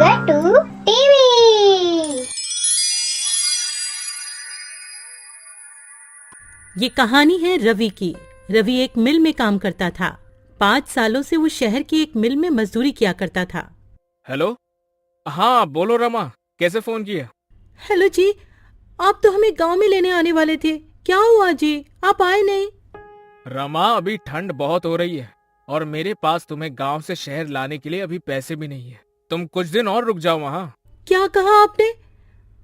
Gatu TV। ये कहानी है रवि की। रवि एक मिल में काम करता था। 5 सालों से वो शहर की एक मिल में मजदूरी किया करता था। हेलो। हाँ बोलो रमा, कैसे फोन किया? हेलो जी, आप तो हमें गांव में लेने आने वाले थे, क्या हुआ जी, आप आए नहीं? रमा, अभी ठंड बहुत हो रही है और मेरे पास तुम्हें गांव से शहर लाने के लिए अभी पैसे भी नहीं है। तुम कुछ दिन और रुक जाओ वहाँ। क्या कहा आपने?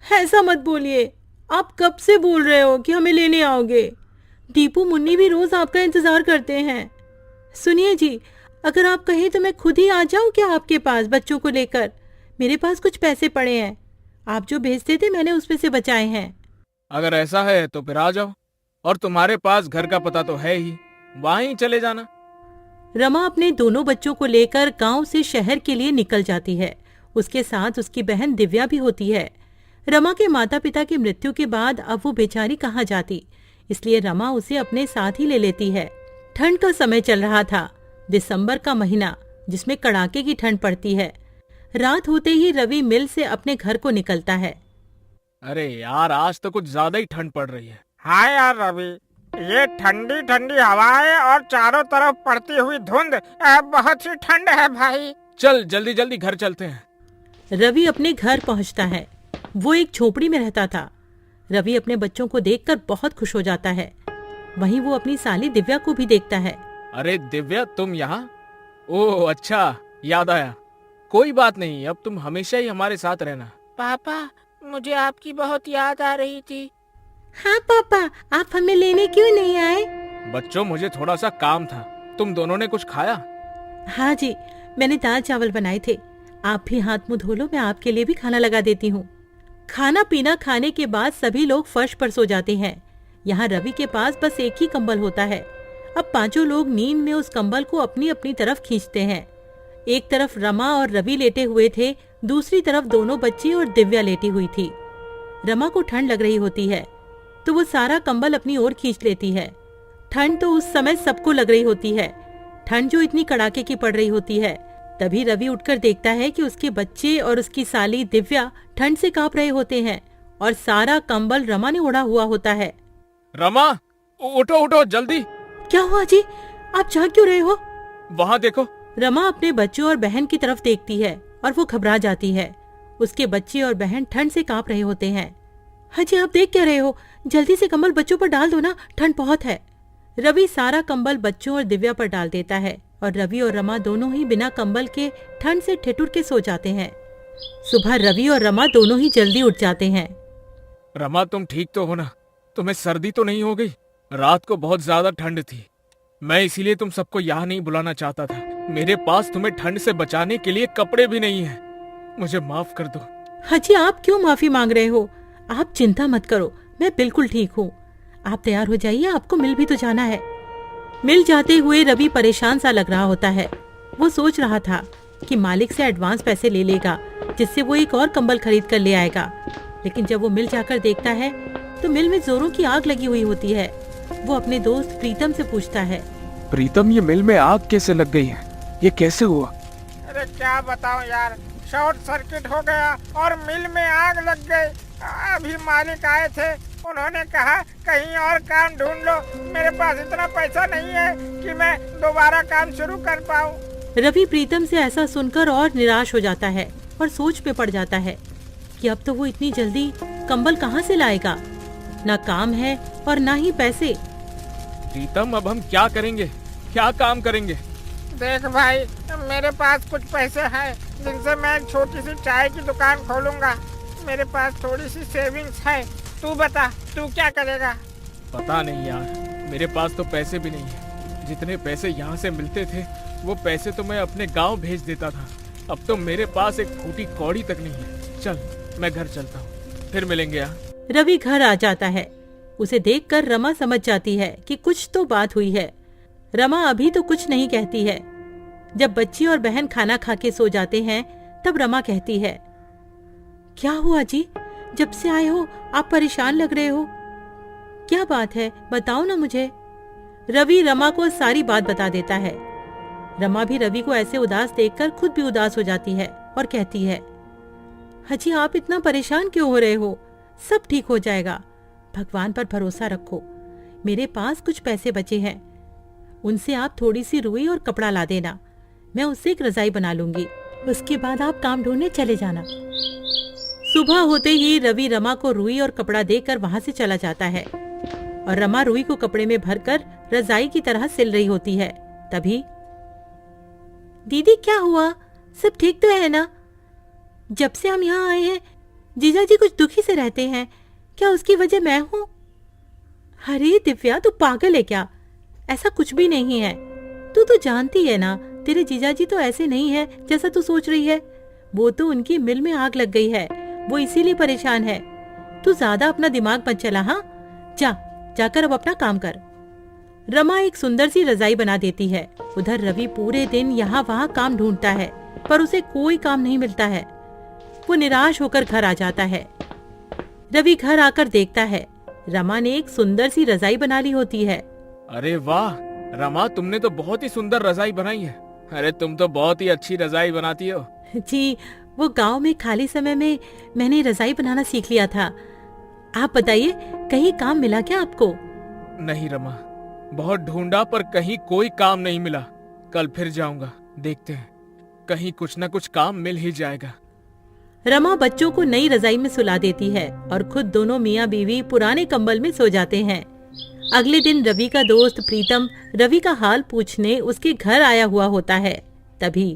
ऐसा मत बोलिए, आप कब से बोल रहे हो कि हमें लेने आओगे? दीपू मुन्नी भी रोज आपका इंतजार करते हैं। सुनिए जी, अगर आप कहें तो मैं खुद ही आ जाऊं क्या आपके पास बच्चों को लेकर? मेरे पास कुछ पैसे पड़े हैं, आप जो भेजते थे मैंने उसमें से बचाए हैं। अगर ऐसा है तो फिर आ जाओ, और तुम्हारे पास घर का पता तो है ही, वहाँ ही चले जाना। रमा अपने दोनों बच्चों को लेकर गांव से शहर के लिए निकल जाती है। उसके साथ उसकी बहन दिव्या भी होती है। रमा के माता पिता की मृत्यु के बाद अब वो बेचारी कहाँ जाती, इसलिए रमा उसे अपने साथ ही ले लेती है। ठंड का समय चल रहा था, दिसंबर का महीना, जिसमें कड़ाके की ठंड पड़ती है। रात होते ही रवि मिल से अपने घर को निकलता है। अरे यार, आज तो कुछ ज्यादा ही ठंड पड़ रही है। हाँ यार रवि, ये ठंडी ठंडी हवाएं और चारों तरफ पड़ती हुई धुंध, बहुत ही ठंड है भाई। चल जल्दी जल्दी घर चलते हैं। रवि अपने घर पहुंचता है। वो एक झोपड़ी में रहता था। रवि अपने बच्चों को देखकर बहुत खुश हो जाता है। वहीं वो अपनी साली दिव्या को भी देखता है। अरे दिव्या, तुम यहाँ? ओह अच्छा, याद आया। कोई बात नहीं, अब तुम हमेशा ही हमारे साथ रहना। पापा, मुझे आपकी बहुत याद आ रही थी। हाँ पापा, आप हमें लेने क्यों नहीं आए? बच्चों, मुझे थोड़ा सा काम था। तुम दोनों ने कुछ खाया? हाँ जी, मैंने दाल चावल बनाए थे। आप भी हाथ मुंह धो लो, मैं आपके लिए भी खाना लगा देती हूँ। खाना पीना खाने के बाद सभी लोग फर्श पर सो जाते हैं। यहाँ रवि के पास बस एक ही कंबल होता है। अब पांचों लोग नींद में उस कंबल को अपनी अपनी तरफ खींचते हैं। एक तरफ रमा और रवि लेटे हुए थे, दूसरी तरफ दोनों बच्ची और दिव्या लेटी हुई थी। रमा को ठंड लग रही होती है तो वो सारा कंबल अपनी ओर खींच लेती है। ठंड तो उस समय सबको लग रही होती है, ठंड जो इतनी कड़ाके की पड़ रही होती है। तभी रवि उठकर देखता है कि उसके बच्चे और उसकी साली दिव्या ठंड से कांप रहे होते हैं और सारा कंबल रमा ने ओढ़ा हुआ होता है। रमा, उठो उठो जल्दी। क्या हुआ जी, आप जाग क्यों रहे हो? वहाँ देखो। रमा अपने बच्चों और बहन की तरफ देखती है और वो घबरा जाती है। उसके बच्चे और बहन ठंड से कांप रहे होते हैं। हाँ जी, आप देख क्या रहे हो? जल्दी से कंबल बच्चों पर डाल दो ना, ठंड बहुत है। रवि सारा कंबल बच्चों और दिव्या पर डाल देता है और रवि और रमा दोनों ही बिना कंबल के ठंड से ठिठुर के सो जाते हैं। सुबह रवि और रमा दोनों ही जल्दी उठ जाते हैं। रमा, तुम ठीक तो हो ना? तुम्हें सर्दी तो नहीं हो गई? रात को बहुत ज्यादा ठंड थी, मैं इसीलिए तुम सबको यहाँ नहीं बुलाना चाहता था। मेरे पास तुम्हें ठंड से बचाने के लिए कपड़े भी नहीं है, मुझे माफ कर दो। हाँ जी, आप क्यों माफी मांग रहे हो? आप चिंता मत करो, मैं बिल्कुल ठीक हूँ। आप तैयार हो जाइए, आपको मिल भी तो जाना है। मिल जाते हुए रवि परेशान सा लग रहा होता है। वो सोच रहा था कि मालिक से एडवांस पैसे ले लेगा, जिससे वो एक और कंबल खरीद कर ले आएगा। लेकिन जब वो मिल जाकर देखता है तो मिल में जोरों की आग लगी हुई होती है। वो अपने दोस्त प्रीतम से पूछता है, प्रीतम, ये मिल में आग कैसे लग गई है? ये कैसे हुआ? अरे क्या बताऊं यार, शॉर्ट सर्किट हो गया और मिल में आग लग गई। अभी मालिक आए थे, उन्होंने कहा कहीं और काम ढूंढ लो। मेरे पास इतना पैसा नहीं है कि मैं दोबारा काम शुरू कर पाऊं। रवि प्रीतम से ऐसा सुनकर और निराश हो जाता है और सोच में पड़ जाता है कि अब तो वो इतनी जल्दी कंबल कहाँ से लाएगा। ना काम है और ना ही पैसे। प्रीतम, अब हम क्या करेंगे, क्या काम करेंगे? देख भाई, मेरे पास कुछ पैसे हैं जिनसे मैं एक छोटी सी चाय की दुकान खोलूंगा। मेरे पास थोड़ी सी सेविंग्स है। तू बता, तू क्या करेगा? पता नहीं यार, मेरे पास तो पैसे भी नहीं है। जितने पैसे यहाँ से मिलते थे वो पैसे तो मैं अपने गांव भेज देता था। अब तो मेरे पास एक फूटी कौड़ी तक नहीं है। चल, मैं घर चलता हूँ, फिर मिलेंगे यहाँ। रवि घर आ जाता है। उसे देखकर रमा समझ जाती है कि कुछ तो बात हुई है। रमा अभी तो कुछ नहीं कहती है। जब बच्ची और बहन खाना खा के सो जाते हैं तब रमा कहती है, क्या हुआ जी, जब से आए हो आप परेशान लग रहे हो, क्या बात है, बताओ ना मुझे। रवि रमा को सारी बात बता देता है। रमा भी रवि को ऐसे उदास देखकर खुद भी उदास हो जाती है और कहती है, हाजी आप इतना परेशान क्यों हो रहे हो? सब ठीक हो जाएगा, भगवान पर भरोसा रखो। मेरे पास कुछ पैसे बचे हैं, उनसे आप थोड़ी सी रुई और कपड़ा ला देना, मैं उससे एक रजाई बना लूंगी। उसके बाद आप काम ढूंढने चले जाना। सुबह होते ही रवि रमा को रुई और कपड़ा देकर वहां से चला जाता है और रमा रुई को कपड़े में भरकर रजाई की तरह सिल रही होती है। तभी दीदी क्या हुआ? सब ठीक तो है ना? जब से हम यहाँ आए हैं जीजा जी कुछ दुखी से रहते हैं, क्या उसकी वजह मैं हूँ? अरे दिव्या तू पागल है क्या? ऐसा कुछ भी नहीं है। तू तो जानती है ना तेरे जीजाजी तो ऐसे नहीं है जैसा तू सोच रही है। वो तो उनकी मिल में आग लग गई है, वो इसीलिए परेशान है। तू ज्यादा अपना दिमाग मत चला। हाँ जाकर अब अपना काम कर। रमा एक सुंदर सी रजाई बना देती है। उधर रवि पूरे दिन यहाँ वहाँ काम ढूंढता है पर उसे कोई काम नहीं मिलता है। वो निराश होकर घर आ जाता है। रवि घर आकर देखता है रमा ने एक सुंदर सी रजाई बना ली होती है। अरे वाह रमा, तुमने तो बहुत ही सुंदर रजाई बनाई है। अरे तुम तो बहुत ही अच्छी रजाई बनाती हो। जी वो गांव में खाली समय में मैंने रजाई बनाना सीख लिया था। आप बताइए कहीं काम मिला क्या आपको? नहीं रमा, बहुत ढूंढा पर कहीं कोई काम नहीं मिला। कल फिर जाऊंगा, देखते हैं कहीं कुछ न कुछ काम मिल ही जाएगा। रमा बच्चों को नई रजाई में सुला देती है और खुद दोनों मियाँ बीवी पुराने कंबल में सो जाते हैं। अगले दिन रवि का दोस्त प्रीतम रवि का हाल पूछने उसके घर आया हुआ होता है। तभी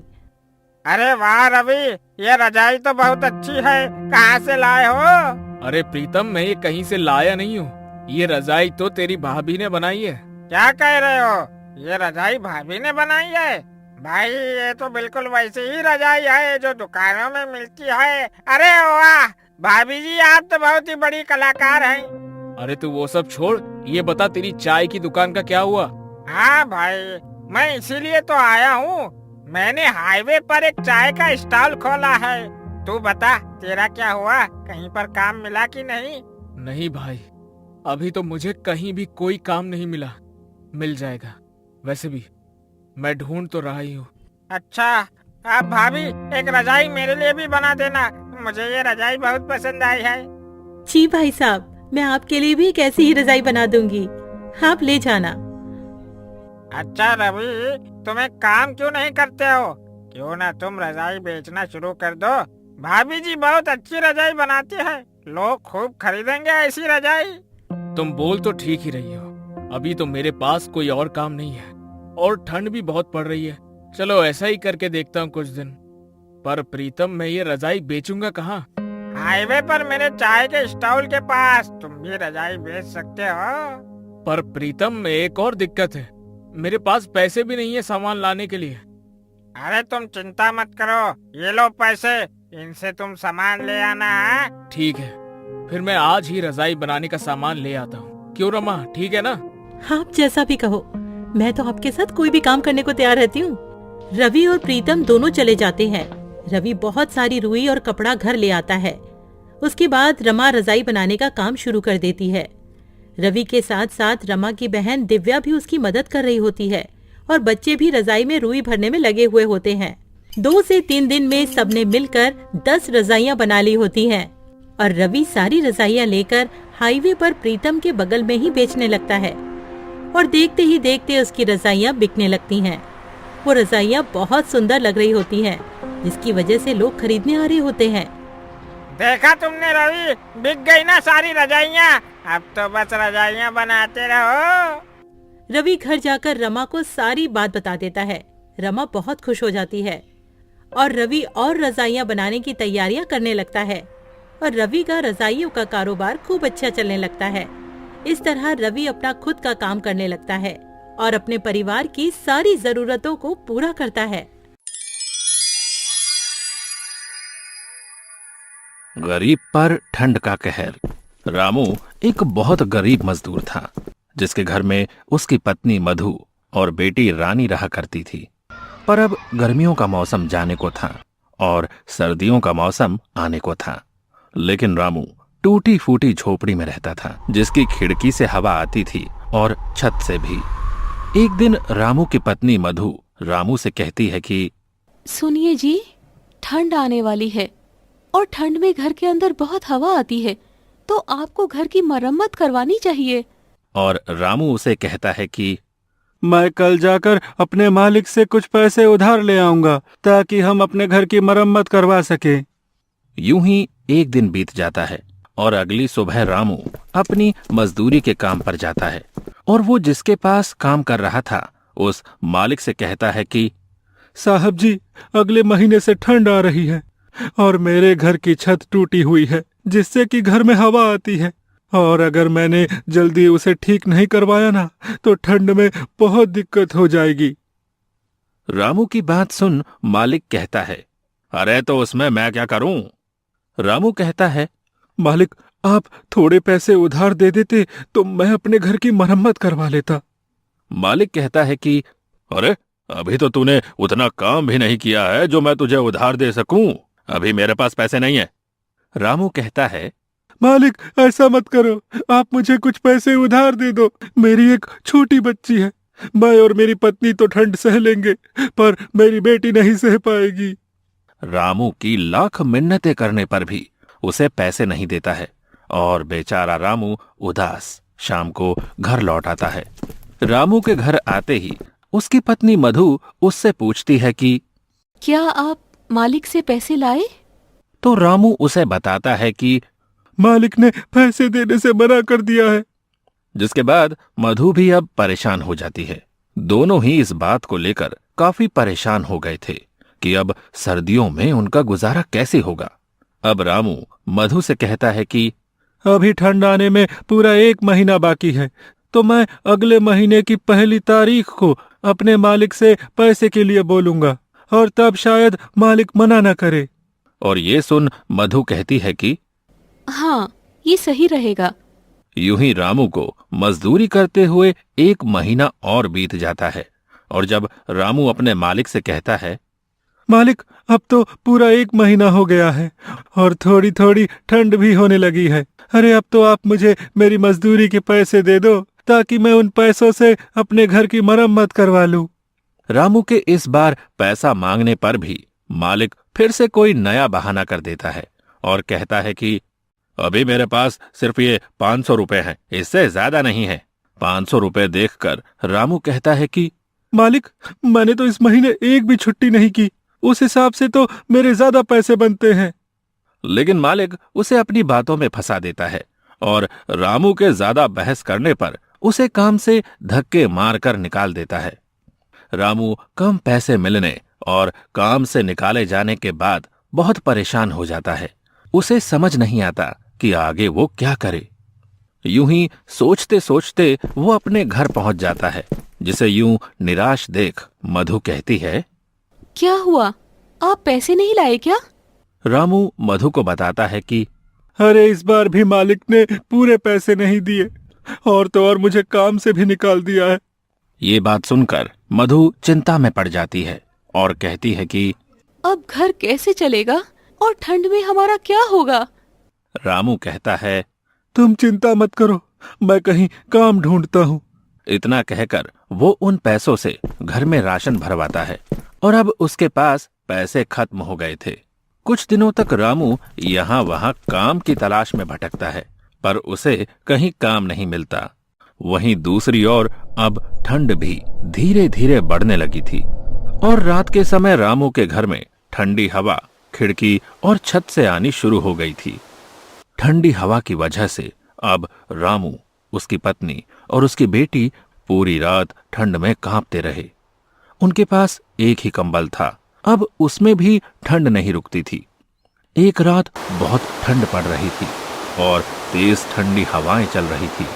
अरे वाह रवि, ये रजाई तो बहुत अच्छी है, कहाँ से लाए हो? अरे प्रीतम, मैं ये कहीं से लाया नहीं हूँ। ये रजाई तो तेरी भाभी ने बनाई है। क्या कह रहे हो? ये रजाई भाभी ने बनाई है? भाई ये तो बिल्कुल वैसी ही रजाई है जो दुकानों में मिलती है। अरे वाह भाभी जी, आप तो बहुत ही बड़ी कलाकार हैं। अरे तू वो सब छोड़, ये बता तेरी चाय की दुकान का क्या हुआ? हाँ भाई, मैं इसीलिए तो आया हूँ। मैंने हाईवे पर एक चाय का स्टॉल खोला है। तू बता तेरा क्या हुआ? कहीं पर काम मिला कि नहीं? नहीं भाई, अभी तो मुझे कहीं भी कोई काम नहीं मिला। मिल जाएगा, वैसे भी मैं ढूंढ तो रहा ही हूँ। अच्छा, अब भाभी एक रजाई मेरे लिए भी बना देना, मुझे ये रजाई बहुत पसंद आई है। जी भाई साहब, मैं आपके लिए भी एक ऐसी ही रजाई बना दूंगी, आप ले जाना। अच्छा रवि, तुम एक काम क्यों नहीं करते हो? क्यों ना तुम रजाई बेचना शुरू कर दो। भाभी जी बहुत अच्छी रजाई बनाती है, लोग खूब खरीदेंगे ऐसी रजाई। तुम बोल तो ठीक ही रही हो, अभी तो मेरे पास कोई और काम नहीं है और ठंड भी बहुत पड़ रही है। चलो ऐसा ही करके देखता हूँ कुछ दिन। पर प्रीतम, मैं ये रजाई बेचूंगा कहाँ? हाईवे पर मेरे चाय के स्टॉल के पास तुम भी रजाई बेच सकते हो। पर प्रीतम, एक और दिक्कत है, मेरे पास पैसे भी नहीं है सामान लाने के लिए। अरे तुम चिंता मत करो, ये लो पैसे, इनसे तुम सामान ले आना है। ठीक है, फिर मैं आज ही रजाई बनाने का सामान ले आता हूँ। क्यों रमा, ठीक है ना? आप जैसा भी कहो, मैं तो आपके साथ कोई भी काम करने को तैयार रहती हूँ। रवि और प्रीतम दोनों चले जाते हैं। रवि बहुत सारी रुई और कपड़ा घर ले आता है। उसके बाद रमा रजाई बनाने का काम शुरू कर देती है। रवि के साथ साथ रमा की बहन दिव्या भी उसकी मदद कर रही होती है और बच्चे भी रजाई में रुई भरने में लगे हुए होते हैं। 2 से 3 दिन में सबने मिलकर 10 रजाइयां बना ली होती हैं और रवि सारी रजाइयां लेकर हाईवे पर प्रीतम के बगल में ही बेचने लगता है और देखते ही देखते उसकी रजाइयां बिकने लगती हैं। वो रजाइयां बहुत सुंदर लग रही होती हैं, जिसकी वजह से लोग खरीदने आ रहे होते हैं। देखा तुमने रवि, बिक गई ना सारी रजाइयाँ। अब तो बस रजाइयाँ बनाते रहो। रवि घर जाकर रमा को सारी बात बता देता है। रमा बहुत खुश हो जाती है और रवि और रजाइयां बनाने की तैयारियां करने लगता है और रवि का रजाइयों का कारोबार खूब अच्छा चलने लगता है। इस तरह रवि अपना खुद का काम करने लगता है और अपने परिवार की सारी जरूरतों को पूरा करता है। गरीब पर ठंड का कहर। रामू एक बहुत गरीब मजदूर था, जिसके घर में उसकी पत्नी मधु और बेटी रानी रहा करती थी। पर अब गर्मियों का मौसम जाने को था और सर्दियों का मौसम आने को था, लेकिन रामू टूटी फूटी झोपड़ी में रहता था, जिसकी खिड़की से हवा आती थी और छत से भी। एक दिन रामू की पत्नी मधु रामू से कहती है कि सुनिए जी, ठंड आने वाली है और ठंड में घर के अंदर बहुत हवा आती है, तो आपको घर की मरम्मत करवानी चाहिए। और रामू उसे कहता है कि मैं कल जाकर अपने मालिक से कुछ पैसे उधार ले आऊंगा ताकि हम अपने घर की मरम्मत करवा सके। यूं ही एक दिन बीत जाता है और अगली सुबह रामू अपनी मजदूरी के काम पर जाता है और वो जिसके पास काम कर रहा था उस मालिक से कहता है कि साहब जी, अगले महीने से ठंड आ रही है और मेरे घर की छत टूटी हुई है जिससे कि घर में हवा आती है, और अगर मैंने जल्दी उसे ठीक नहीं करवाया ना तो ठंड में बहुत दिक्कत हो जाएगी। रामू की बात सुन मालिक कहता है, अरे तो उसमें मैं क्या करूं? रामू कहता है, मालिक आप थोड़े पैसे उधार दे देते तो मैं अपने घर की मरम्मत करवा लेता। मालिक कहता है कि अरे अभी तो तूने उतना काम भी नहीं किया है जो मैं तुझे उधार दे सकूं, अभी मेरे पास पैसे नहीं है। रामू कहता है, मालिक ऐसा मत करो, आप मुझे कुछ पैसे उधार दे दो, मेरी एक छोटी बच्ची है, मैं और मेरी पत्नी तो ठंड सह लेंगे पर मेरी बेटी नहीं सह पाएगी। रामू की लाख मिन्नतें करने पर भी उसे पैसे नहीं देता है और बेचारा रामू उदास शाम को घर लौट आता है। रामू के घर आते ही उसकी पत्नी मधु उससे पूछती है कि क्या आप मालिक से पैसे लाए? तो रामू उसे बताता है कि मालिक ने पैसे देने से मना कर दिया है। जिसके बाद मधु भी अब परेशान हो जाती है। दोनों ही इस बात को लेकर काफी परेशान हो गए थे कि अब सर्दियों में उनका गुजारा कैसे होगा। अब रामू मधु से कहता है कि अभी ठंड आने में पूरा 1 महीना बाकी है, तो मैं अगले महीने की 1 तारीख को अपने मालिक से पैसे के लिए बोलूंगा और तब शायद मालिक मना न करे। और ये सुन मधु कहती है कि हाँ, ये सही रहेगा। यूं ही रामू को मजदूरी करते हुए 1 महीना और बीत जाता है और जब रामू अपने मालिक से कहता है, मालिक अब तो पूरा 1 महीना हो गया है और थोड़ी थोड़ी ठंड भी होने लगी है, अरे अब तो आप मुझे मेरी मजदूरी के पैसे दे दो ताकि मैं उन पैसों से अपने घर की मरम्मत करवा लूं। रामू के इस बार पैसा मांगने पर भी मालिक फिर से कोई नया बहाना कर देता है और कहता है कि अभी मेरे पास सिर्फ ये 500 रुपए हैं, इससे ज्यादा नहीं है। 500 रुपए देखकर रामू कहता है कि मालिक मैंने तो इस महीने एक भी छुट्टी नहीं की, उस हिसाब से तो मेरे ज्यादा पैसे बनते हैं। लेकिन मालिक उसे अपनी बातों में फंसा देता है और रामू के ज्यादा बहस करने पर उसे काम से धक्के मारकर निकाल देता है। रामू कम पैसे मिलने और काम से निकाले जाने के बाद बहुत परेशान हो जाता है। उसे समझ नहीं आता कि आगे वो क्या करे। यूं ही सोचते सोचते वो अपने घर पहुंच जाता है, जिसे यूं निराश देख मधु कहती है, क्या हुआ, आप पैसे नहीं लाए क्या? रामू मधु को बताता है कि अरे इस बार भी मालिक ने पूरे पैसे नहीं दिए और तो और मुझे काम से भी निकाल दिया है। ये बात सुनकर मधु चिंता में पड़ जाती है और कहती है कि अब घर कैसे चलेगा और ठंड में हमारा क्या होगा? रामू कहता है, तुम चिंता मत करो, मैं कहीं काम ढूंढता हूँ। इतना कहकर वो उन पैसों से घर में राशन भरवाता है और अब उसके पास पैसे खत्म हो गए थे। कुछ दिनों तक रामू यहाँ वहाँ काम की तलाश में भटकता है पर उसे कहीं काम नहीं मिलता। वहीं दूसरी ओर अब ठंड भी धीरे धीरे बढ़ने लगी थी और रात के समय रामू के घर में ठंडी हवा खिड़की और छत से आनी शुरू हो गई थी। ठंडी हवा की वजह से अब रामू, उसकी पत्नी और उसकी बेटी पूरी रात ठंड में कांपते रहे। उनके पास एक ही कंबल था, अब उसमें भी ठंड नहीं रुकती थी। एक रात बहुत ठंड पड़ रही थी और तेज ठंडी हवाएं चल रही थी,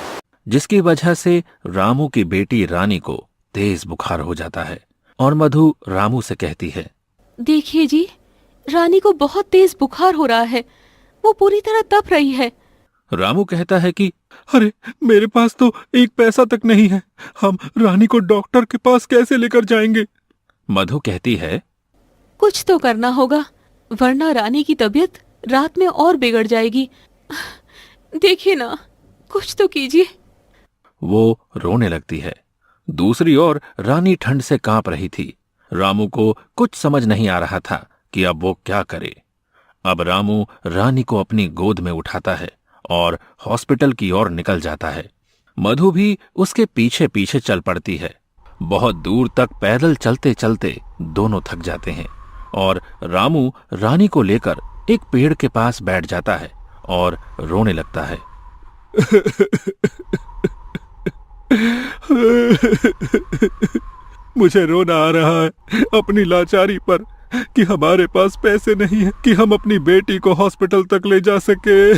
जिसकी वजह से रामू की बेटी रानी को तेज बुखार हो जाता है और मधु रामू से कहती है, देखिए जी, रानी को बहुत तेज बुखार हो रहा है, वो पूरी तरह तप रही है। रामू कहता है कि अरे मेरे पास तो 1 पैसा तक नहीं है, हम रानी को डॉक्टर के पास कैसे लेकर जाएंगे? मधु कहती है, कुछ तो करना होगा वरना रानी की तबीयत रात में और बिगड़ जाएगी। देखिए ना, कुछ तो कीजिए। वो रोने लगती है। दूसरी ओर रानी ठंड से कांप रही थी। रामू को कुछ समझ नहीं आ रहा था कि अब वो क्या करे। अब रामू रानी को अपनी गोद में उठाता है और हॉस्पिटल की ओर निकल जाता है। मधु भी उसके पीछे पीछे चल पड़ती है। बहुत दूर तक पैदल चलते चलते दोनों थक जाते हैं और रामू रानी को लेकर एक पेड़ के पास बैठ जाता है और रोने लगता है। मुझे रोना आ रहा है अपनी लाचारी पर कि हमारे पास पैसे नहीं है कि हम अपनी बेटी को हॉस्पिटल तक ले जा सके।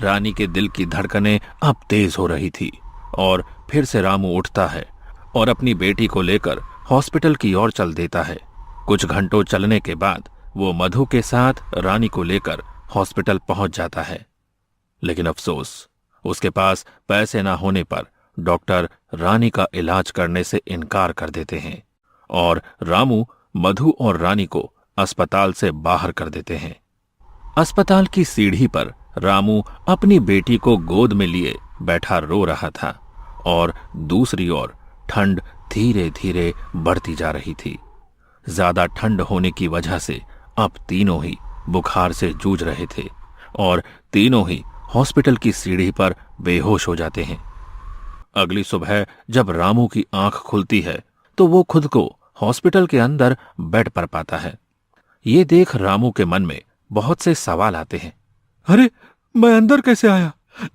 रानी के दिल की धड़कनें अब तेज हो रही थी और फिर से रामू उठता है और अपनी बेटी को लेकर हॉस्पिटल की ओर चल देता है। कुछ घंटों चलने के बाद वो मधु के साथ रानी को लेकर हॉस्पिटल पहुंच जाता है। लेकिन अफसोस, उसके पास पैसे ना होने पर डॉक्टर रानी का इलाज करने से इनकार कर देते हैं और रामू मधु और रानी को अस्पताल से बाहर कर देते हैं। अस्पताल की सीढ़ी पर रामू अपनी बेटी को गोद में लिए बैठा रो रहा था और दूसरी ओर ठंड धीरे धीरे बढ़ती जा रही थी। ज्यादा ठंड होने की वजह से अब तीनों ही बुखार से जूझ रहे थे और तीनों ही हॉस्पिटल की सीढ़ी पर बेहोश हो जाते हैं। अगली सुबह जब रामू की आंख खुलती है तो वो खुद को हॉस्पिटल के अंदर बेड पर पाता है। ये देख रामू के मन में बहुत से सवाल आते हैं। अरे, मैं अंदर कैसे आया?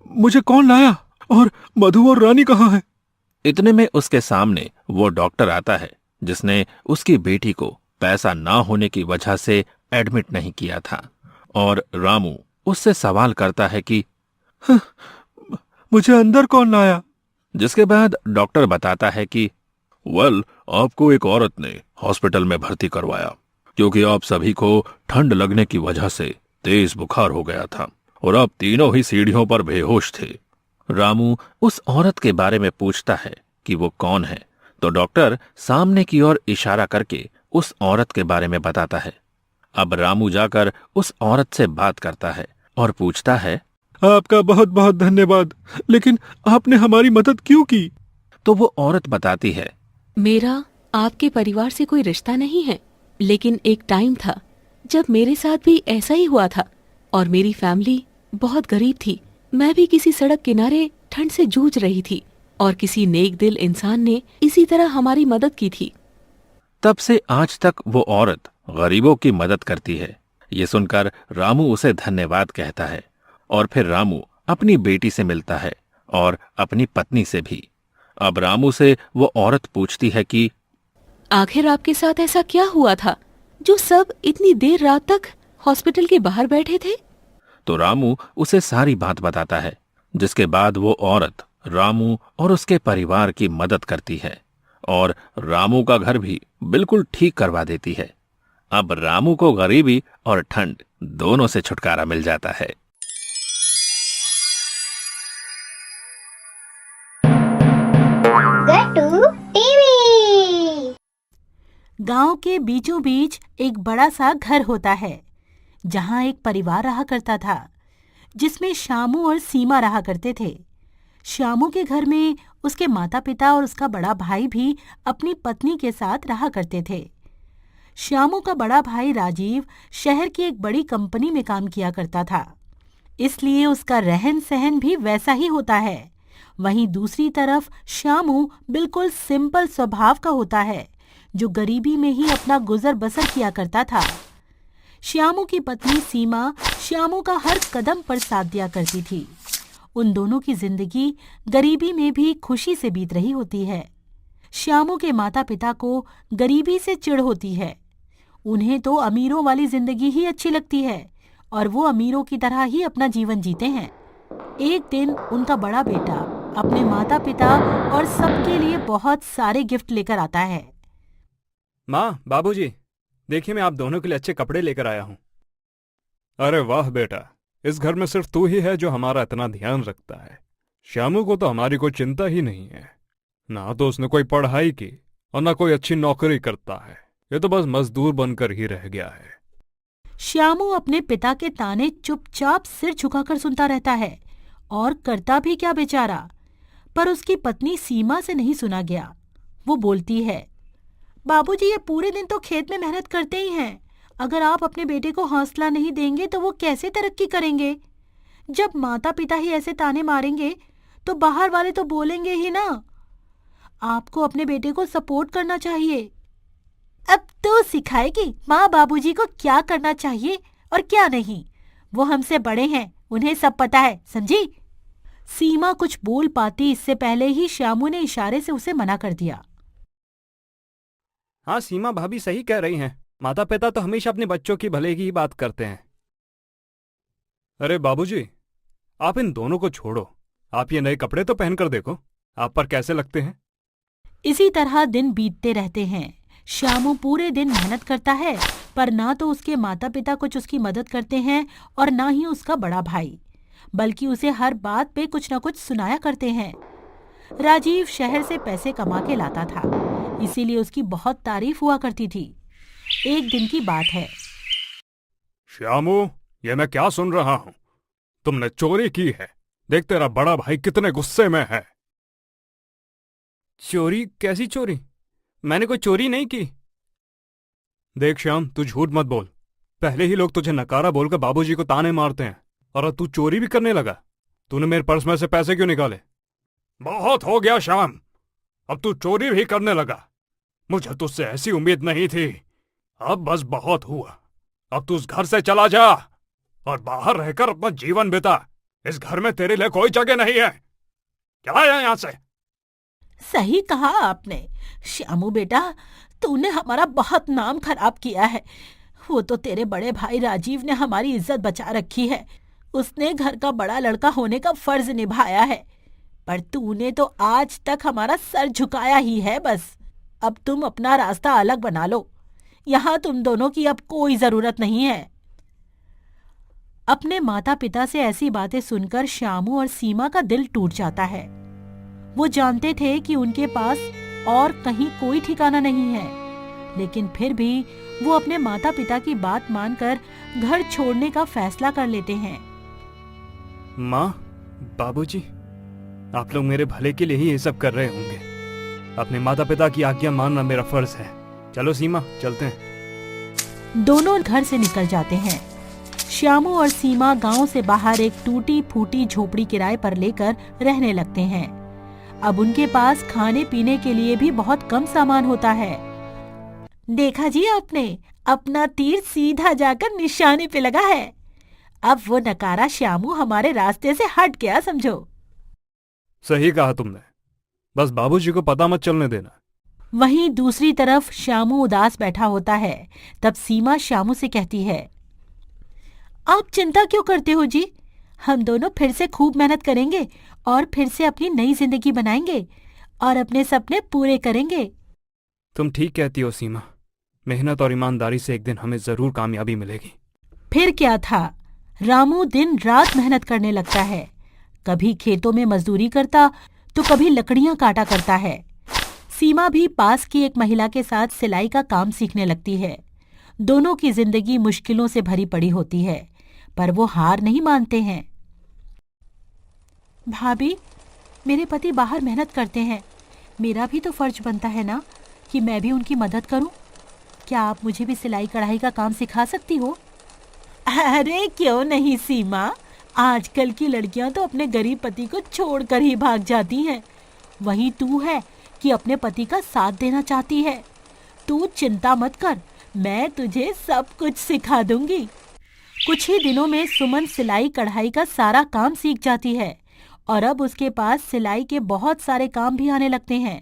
मुझे कौन लाया? और मधु और रानी कहाँ हैं? इतने में उसके सामने वो डॉक्टर आता है जिसने उसकी बेटी को पैसा ना होने की वजह से एडमिट नहीं किया था और रामू उससे सवाल करता है कि मुझे अंदर कौन लाया? जिसके बाद डॉक्टर बताता है कि आपको एक औरत ने हॉस्पिटल में भर्ती करवाया क्योंकि आप सभी को ठंड लगने की वजह से तेज बुखार हो गया था और आप तीनों ही सीढ़ियों पर बेहोश थे। रामू उस औरत के बारे में पूछता है कि वो कौन है, तो डॉक्टर सामने की ओर इशारा करके उस औरत के बारे में बताता है। अब रामू जाकर उस औरत से बात करता है और पूछता है, आपका बहुत बहुत धन्यवाद, लेकिन आपने हमारी मदद क्यों की? तो वो औरत बताती है, मेरा आपके परिवार से कोई रिश्ता नहीं है, लेकिन एक टाइम था जब मेरे साथ भी ऐसा ही हुआ था और मेरी फैमिली बहुत गरीब थी। मैं भी किसी सड़क किनारे ठंड से जूझ रही थी और किसी नेक दिल इंसान ने इसी तरह हमारी मदद की थी। तब से आज तक वो औरत गरीबों की मदद करती है। ये सुनकर रामू उसे धन्यवाद कहता है और फिर रामू अपनी बेटी से मिलता है और अपनी पत्नी से भी। अब रामू से वो औरत पूछती है कि आखिर आपके साथ ऐसा क्या हुआ था जो सब इतनी देर रात तक हॉस्पिटल के बाहर बैठे थे? तो रामू उसे सारी बात बताता है, जिसके बाद वो औरत रामू और उसके परिवार की मदद करती है और रामू का घर भी बिल्कुल ठीक करवा देती है। अब रामू को गरीबी और ठंड दोनों से छुटकारा मिल जाता है। गट्टू टीवी। गांव के बीचों बीच एक बड़ा सा घर होता है जहां एक परिवार रहा करता था जिसमें श्यामू और सीमा रहा करते थे। श्यामू के घर में उसके माता पिता और उसका बड़ा भाई भी अपनी पत्नी के साथ रहा करते थे। श्यामू का बड़ा भाई राजीव शहर की एक बड़ी कंपनी में काम किया करता था, इसलिए उसका रहन सहन भी वैसा ही होता है। वहीं दूसरी तरफ श्यामू बिल्कुल सिंपल स्वभाव का होता है जो गरीबी में ही अपना गुजर बसर किया करता था। श्यामू की पत्नी सीमा श्यामू का हर कदम पर साथ दिया करती थी। उन दोनों की जिंदगी गरीबी में भी खुशी से बीत रही होती है। श्यामू के माता पिता को गरीबी से चिढ़ होती है। उन्हें तो अमीरों वाली जिंदगी ही अच्छी लगती है और वो अमीरों की तरह ही अपना जीवन जीते हैं। एक दिन उनका बड़ा बेटा अपने माता पिता और सबके लिए बहुत सारे गिफ्ट लेकर आता है। माँ, बाबूजी, देखिए मैं आप दोनों के लिए अच्छे कपड़े लेकर आया हूँ। अरे वाह बेटा, इस घर में सिर्फ तू ही है जो हमारा इतना ध्यान रखता है। श्यामू को तो हमारी कोई चिंता ही नहीं है। ना तो उसने कोई पढ़ाई की और ना कोई अच्छी नौकरी करता है। ये तो बस मजदूर बनकर ही रह गया है। श्यामू अपने पिता के ताने चुपचाप सिर झुकाकर सुनता रहता है और करता भी क्या बेचारा। पर उसकी पत्नी सीमा से नहीं सुना गया। वो बोलती है, बाबूजी ये पूरे दिन तो खेत में मेहनत करते ही हैं, अगर आप अपने बेटे को हौसला नहीं देंगे तो वो कैसे तरक्की करेंगे? जब माता पिता ही ऐसे ताने मारेंगे तो बाहर वाले तो बोलेंगे ही ना। आपको अपने बेटे को सपोर्ट करना चाहिए। अब तो सिखाएगी माँ बाबूजी को क्या करना चाहिए और क्या नहीं। वो हमसे बड़े हैं, उन्हें सब पता है, समझी? सीमा कुछ बोल पाती इससे पहले ही श्यामू ने इशारे से उसे मना कर दिया। हाँ, सीमा भाभी सही कह रही हैं। माता पिता तो हमेशा अपने बच्चों की भले की ही बात करते हैं। अरे बाबूजी, आप इन दोनों को छोड़ो। आप ये नए कपड़े तो पहनकर देखो, आप पर कैसे लगते हैं। इसी तरह दिन बीतते रहते हैं। श्यामू पूरे दिन मेहनत करता है, पर ना तो उसके माता पिता कुछ उसकी मदद करते हैं और ना ही उसका बड़ा भाई, बल्कि उसे हर बात पे कुछ न कुछ सुनाया करते हैं। राजीव शहर से पैसे कमा के लाता था, इसीलिए उसकी बहुत तारीफ हुआ करती थी। एक दिन की बात है। श्यामू, ये मैं क्या सुन रहा हूं? तुमने चोरी की है। देख तेरा बड़ा भाई कितने गुस्से में है। चोरी? कैसी चोरी? मैंने कोई चोरी नहीं की। देख श्याम, तू झूठ मत बोल। पहले ही लोग तुझे नकारा बोलकर बाबूजी को ताने मारते हैं, और अब तू चोरी भी करने लगा। तूने मेरे पर्स में से पैसे क्यों निकाले? बहुत हो गया श्याम, अब तू चोरी भी करने लगा। मुझे तुझसे ऐसी उम्मीद नहीं थी। अब बस बहुत हुआ। अब तू उस घर से चला जा और बाहर रहकर अपना जीवन बिता। इस घर में तेरे लिए कोई जगह नहीं है। चला जा यहां से। सही कहा आपने श्यामू बेटा, तूने हमारा बहुत नाम खराब किया है। वो तो तेरे बड़े भाई राजीव ने हमारी इज्जत बचा रखी है। उसने घर का बड़ा लड़का होने का फर्ज निभाया है, पर तूने तो आज तक हमारा सर झुकाया ही है। बस अब तुम अपना रास्ता अलग बना लो। यहाँ तुम दोनों की अब कोई जरूरत नहीं है। अपने माता पिता से ऐसी बातें सुनकर श्यामू और सीमा का दिल टूट जाता है। वो जानते थे कि उनके पास और कहीं कोई ठिकाना नहीं है, लेकिन फिर भी वो अपने माता पिता की बात मानकर घर छोड़ने का फैसला कर लेते हैं। माँ, बाबूजी, आप लोग मेरे भले के लिए ही ये सब कर रहे होंगे। अपने माता पिता की आज्ञा मानना मेरा फर्ज है। चलो सीमा, चलते हैं। दोनों घर से निकल जाते हैं। श्यामू और सीमा गांव से बाहर एक टूटी फूटी झोपड़ी किराए पर लेकर रहने लगते हैं। अब उनके पास खाने पीने के लिए भी बहुत कम सामान होता है। देखा जी आपने, अपना तीर सीधा जाकर निशाने पे लगा है। अब वो नकारा श्यामू हमारे रास्ते से हट गया, समझो। सही कहा तुमने, बस बाबूजी को पता मत चलने देना। वहीं दूसरी तरफ श्यामू उदास बैठा होता है। तब सीमा श्यामू से कहती है, आप चिंता क्यों करते हो जी? हम दोनों फिर से खूब मेहनत करेंगे और फिर से अपनी नई जिंदगी बनाएंगे और अपने सपने पूरे करेंगे। तुम ठीक कहती हो सीमा। मेहनत और ईमानदारी से एक दिन हमें जरूर कामयाबी मिलेगी। फिर क्या था, रामू दिन रात मेहनत करने लगता है। कभी खेतों में मजदूरी करता तो कभी लकड़ियां काटा करता है। सीमा भी पास की एक महिला के साथ सिलाई का काम सीखने लगती है। दोनों की जिंदगी मुश्किलों से भरी पड़ी होती है, पर वो हार नहीं मानते हैं। भाभी, मेरे पति बाहर मेहनत करते हैं, मेरा भी तो फर्ज बनता है ना कि मैं भी उनकी मदद करूं। क्या आप मुझे भी सिलाई कढ़ाई का काम सिखा सकती हो? अरे क्यों नहीं सीमा, आजकल की लड़कियां तो अपने गरीब पति को छोड़कर ही भाग जाती हैं। वहीं तू है कि अपने पति का साथ देना चाहती है। तू चिंता मत कर, मैं तुझे सब कुछ सिखा दूंगी। कुछ ही दिनों में सुमन सिलाई कढ़ाई का सारा काम सीख जाती है और अब उसके पास सिलाई के बहुत सारे काम भी आने लगते हैं।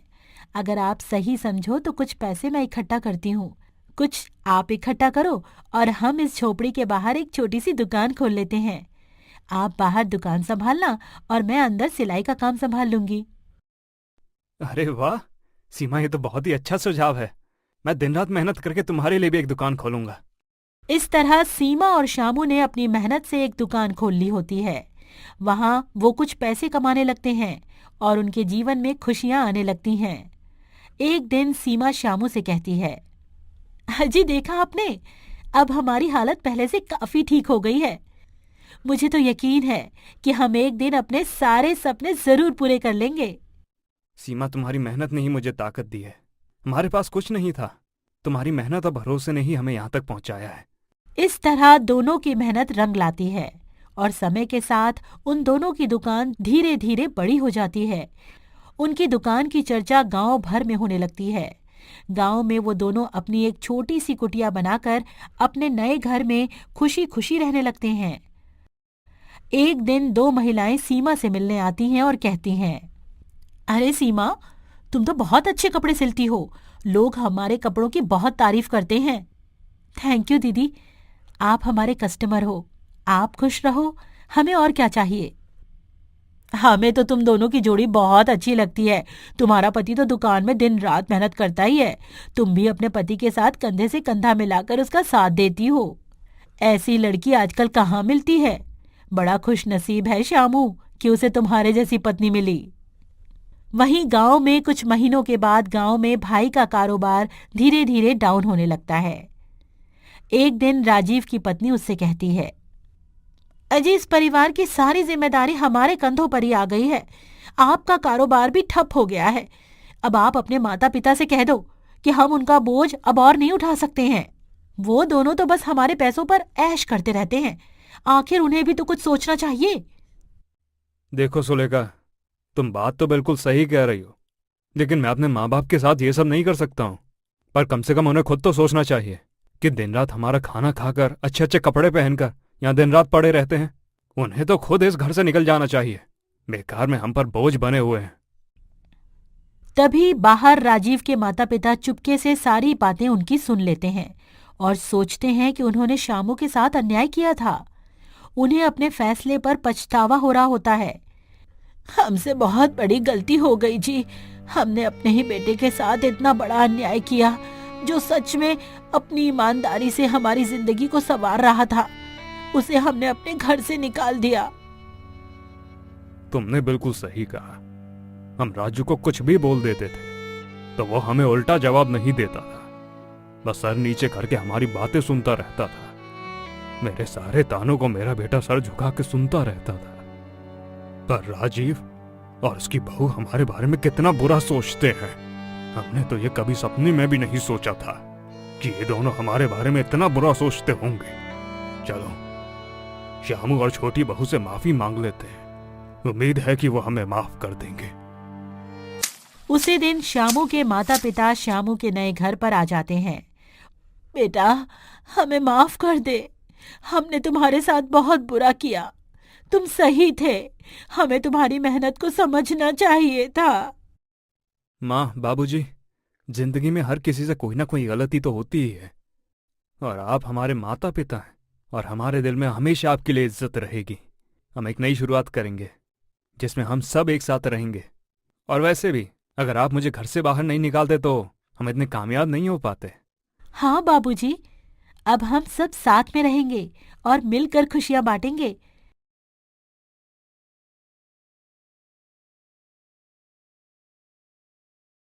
अगर आप सही समझो तो कुछ पैसे मैं इकट्ठा करती हूँ, कुछ आप इकट्ठा करो और हम इस झोपड़ी के बाहर एक छोटी सी दुकान खोल लेते हैं। आप बाहर दुकान संभालना और मैं अंदर सिलाई का काम संभाल लूंगी। अरे वाह सीमा, ये तो बहुत ही अच्छा सुझाव है। मैं दिन रात मेहनत करके तुम्हारे लिए भी एक दुकान खोलूंगा। इस तरह सीमा और श्यामू ने अपनी मेहनत से एक दुकान खोल ली होती है। वहां वो कुछ पैसे कमाने लगते हैं और उनके जीवन में खुशियां आने लगती हैं। एक दिन सीमा श्यामू से कहती है, जी देखा आपने, अब हमारी हालत पहले से काफी ठीक हो गई है। मुझे तो यकीन है कि हम एक दिन अपने सारे सपने जरूर पूरे कर लेंगे। सीमा, तुम्हारी मेहनत ने ही मुझे ताकत दी है। हमारे पास कुछ नहीं था, तुम्हारी मेहनत और भरोसे ने ही हमें यहाँ तक पहुँचाया है। इस तरह दोनों की मेहनत रंग लाती है और समय के साथ उन दोनों की दुकान धीरे धीरे बड़ी हो जाती है। उनकी दुकान की चर्चा गांव भर में होने लगती है। गांव में वो दोनों अपनी एक छोटी सी कुटिया बनाकर अपने नए घर में खुशी खुशी रहने लगते हैं। एक दिन दो महिलाएं सीमा से मिलने आती हैं और कहती हैं, अरे सीमा, तुम तो बहुत अच्छे कपड़े सिलती हो। लोग हमारे कपड़ों की बहुत तारीफ करते हैं। थैंक यू दीदी, आप हमारे कस्टमर हो। आप खुश रहो, हमें और क्या चाहिए। हमें तो तुम दोनों की जोड़ी बहुत अच्छी लगती है। तुम्हारा पति तो दुकान में दिन रात मेहनत करता ही है। तुम भी अपने पति के साथ कंधे से कंधा मिलाकर उसका साथ देती हो। ऐसी लड़की आजकल कहाँ मिलती है। बड़ा खुश नसीब है श्यामू कि उसे तुम्हारे जैसी पत्नी मिली। वहीं गांव में कुछ महीनों के बाद गांव में भाई का कारोबार धीरे धीरे डाउन होने लगता है। एक दिन राजीव की पत्नी उससे कहती है, अजी, इस परिवार की सारी जिम्मेदारी हमारे कंधों पर ही आ गई है। आपका कारोबार भी ठप हो गया है। अब आप अपने माता पिता से कह दो कि हम उनका बोझ अब और नहीं उठा सकते हैं। वो दोनों तो बस हमारे पैसों पर ऐश करते रहते हैं। आखिर उन्हें भी तो कुछ सोचना चाहिए। देखो सुलेखा, तुम बात तो बिल्कुल सही कह रही हो, लेकिन मैं अपने माँ बाप के साथ ये सब नहीं कर सकता हूँ। पर कम से कम उन्हें खुद तो सोचना चाहिए कि दिन रात हमारा खाना खाकर अच्छे अच्छे कपड़े पहनकर यहाँ दिन रात पड़े रहते हैं। उन्हें तो खुद इस घर से निकल जाना चाहिए। बेकार में हम पर बोझ बने हुए हैं। तभी बाहर राजीव के माता पिता चुपके से सारी बातें उनकी सुन लेते हैं और सोचते हैं कि उन्होंने श्यामू के साथ अन्याय किया था। उन्हें अपने फैसले पर पछतावा हो रहा होता है। हमसे बहुत बड़ी गलती हो गई जी। हमने अपने ही बेटे के साथ इतना बड़ा अन्याय किया, जो सच में अपनी ईमानदारी से हमारी जिंदगी को संवार रहा था। उसे हमने अपने घर से निकाल दिया। तुमने बिल्कुल सही कहा। हम राजू को कुछ भी बोल देते थे तो वो हमें उल्टा जवाब नहीं देता था, बस सर नीचे करके हमारी बातें सुनता रहता था। मेरे सारे तानों को मेरा बेटा सर झुका के सुनता रहता था। पर राजीव और उसकी बहू हमारे बारे में कितना बुरा सोचते हैं। हमने तो ये कभी सपने में भी नहीं सोचा था कि ये दोनों हमारे बारे में इतना बुरा सोचते होंगे। चलो श्यामू और छोटी बहू से माफी मांग लेते हैं। उम्मीद है कि वो हमें माफ कर देंगे। उसी दिन श्यामू के माता पिता श्यामू के नए घर पर आ जाते हैं। बेटा, हमें माफ कर दे। हमने तुम्हारे साथ बहुत बुरा किया। तुम सही थे। हमें तुम्हारी मेहनत को समझना चाहिए था। माँ, बाबूजी, जिंदगी में हर किसी से कोई ना कोई गलती तो होती ही है, और आप हमारे माता पिता हैं और हमारे दिल में हमेशा आपके लिए इज्जत रहेगी। हम एक नई शुरुआत करेंगे जिसमें हम सब एक साथ रहेंगे। और वैसे भी अगर आप मुझे घर से बाहर नहीं निकालते तो हम इतने कामयाब नहीं हो पाते। हाँ बाबूजी, अब हम सब साथ में रहेंगे और मिलकर खुशियां बांटेंगे।